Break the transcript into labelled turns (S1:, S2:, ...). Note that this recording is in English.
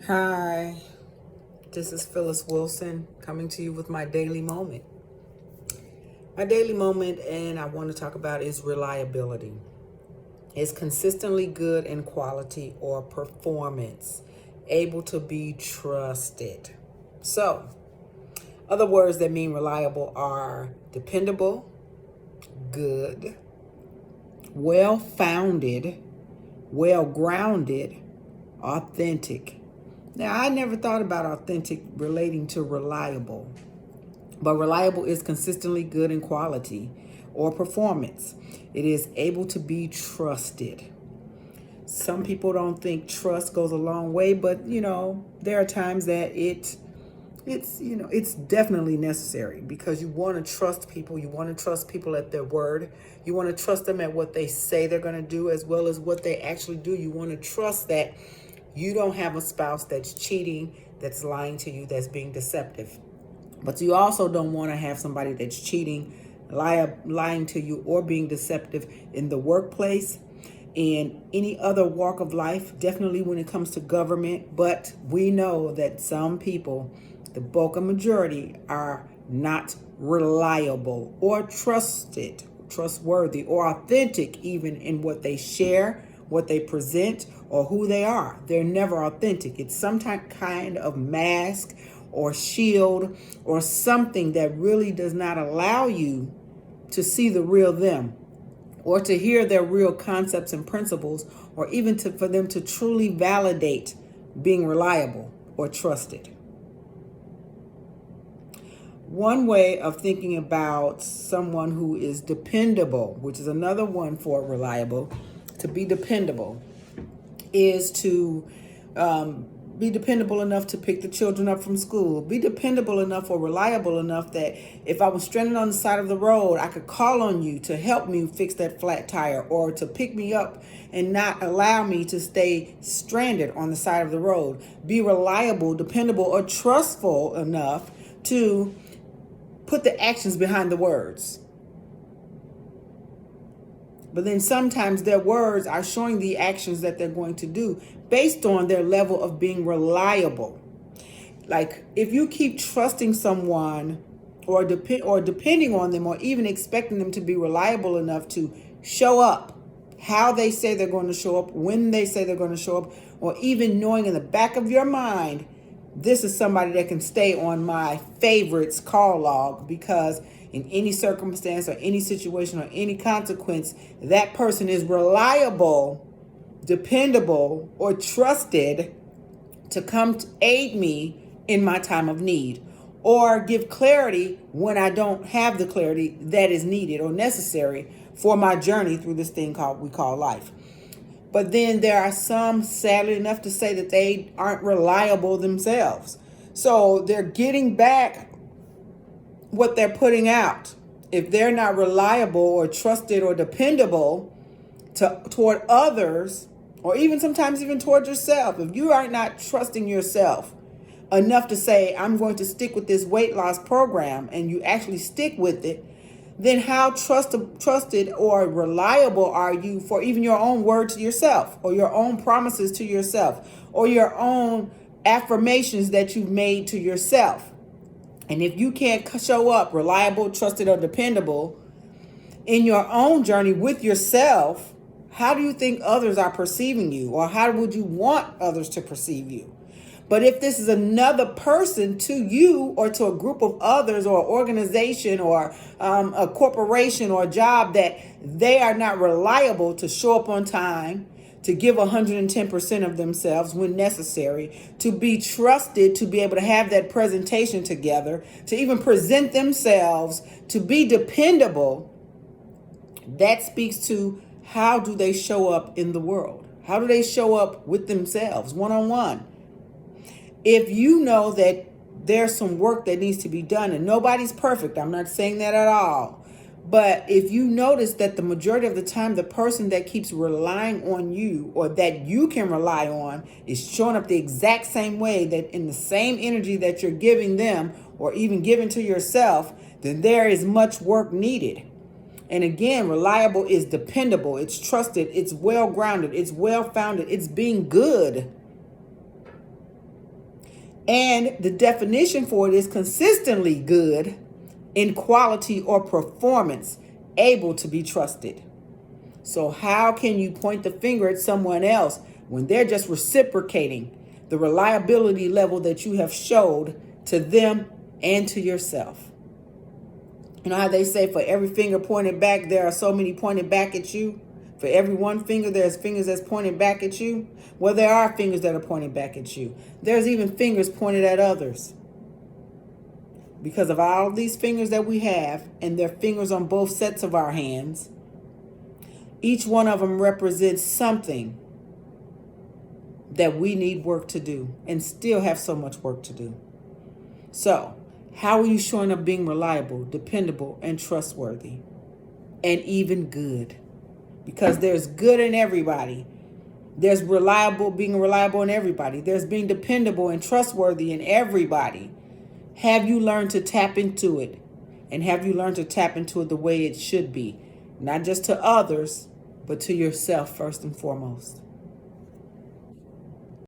S1: Hi, this is Phyllis Wilson coming to you with my daily moment. My daily moment, and I want to talk about is reliability. Is consistently good in quality or performance, able to be trusted. So, other words that mean reliable are dependable, good, well founded, well grounded, authentic. Now, I never thought about authentic relating to reliable, but reliable is consistently good in quality or performance. It is able to be trusted. Some people don't think trust goes a long way, but there are times that it's definitely necessary because you want to trust people. You want to trust people at their word. You want to trust them at what they say they're going to do as well as what they actually do. You want to trust that you don't have a spouse that's cheating, that's lying to you, that's being deceptive. But you also don't want to have somebody that's cheating, lying to you, or being deceptive in the workplace, in any other walk of life, definitely when it comes to government. But we know that some people, the bulk of majority, are not reliable or trustworthy, or authentic even in what they share, what they present, or who they are. They're never authentic. It's some kind of mask or shield or something that really does not allow you to see the real them, or to hear their real concepts and principles, or even for them to truly validate being reliable or trusted. One way of thinking about someone who is dependable, which is another one for reliable, to be dependable, is to be dependable enough to pick the children up from school. Be dependable enough or reliable enough that if I was stranded on the side of the road, I could call on you to help me fix that flat tire, or to pick me up and not allow me to stay stranded on the side of the road. Be reliable, dependable, or trustful enough to put the actions behind the words. But then sometimes their words are showing the actions that they're going to do based on their level of being reliable. Like if you keep trusting someone or depending on them, or even expecting them to be reliable enough to show up how they say they're going to show up, when they say they're going to show up, or even knowing in the back of your mind, this is somebody that can stay on my favorites call log, because in any circumstance or any situation or any consequence, that person is reliable, dependable, or trusted to come to aid me in my time of need, or give clarity when I don't have the clarity that is needed or necessary for my journey through this thing we call life. But then there are some, sadly enough to say, that they aren't reliable themselves. So they're getting back what they're putting out. If they're not reliable or trusted or dependable toward others, or even sometimes even toward yourself, if you are not trusting yourself enough to say, I'm going to stick with this weight loss program, and you actually stick with it, then how trusted or reliable are you for even your own word to yourself, or your own promises to yourself, or your own affirmations that you've made to yourself? And if you can't show up reliable, trusted, or dependable in your own journey with yourself, how do you think others are perceiving you, or how would you want others to perceive you? But if this is another person to you, or to a group of others, or organization, or a corporation, or a job, that they are not reliable to show up on time, to give 110% of themselves when necessary, to be trusted, to be able to have that presentation together, to even present themselves, to be dependable, that speaks to how do they show up in the world? How do they show up with themselves one-on-one? If you know that there's some work that needs to be done, and nobody's perfect, I'm not saying that at all. But if you notice that the majority of the time, the person that keeps relying on you, or that you can rely on, is showing up the exact same way, that in the same energy that you're giving them, or even giving to yourself, then there is much work needed. And again, reliable is dependable, it's trusted, it's well grounded, it's well founded, it's being good. And the definition for it is consistently good in quality or performance, able to be trusted. So how can you point the finger at someone else when they're just reciprocating the reliability level that you have showed to them and to yourself? You know how they say for every finger pointed back, there are so many pointed back at you? For every one finger, there's fingers that's pointed back at you? Well, there are fingers that are pointed back at you. There's even fingers pointed at others. Because of all these fingers that we have, and they're fingers on both sets of our hands, each one of them represents something that we need work to do and still have so much work to do. So, how are you showing up being reliable, dependable, and trustworthy? And even good. Because there's good in everybody. There's being reliable in everybody. There's being dependable and trustworthy in everybody. Have you learned to tap into it? And have you learned to tap into it the way it should be? Not just to others, but to yourself first and foremost.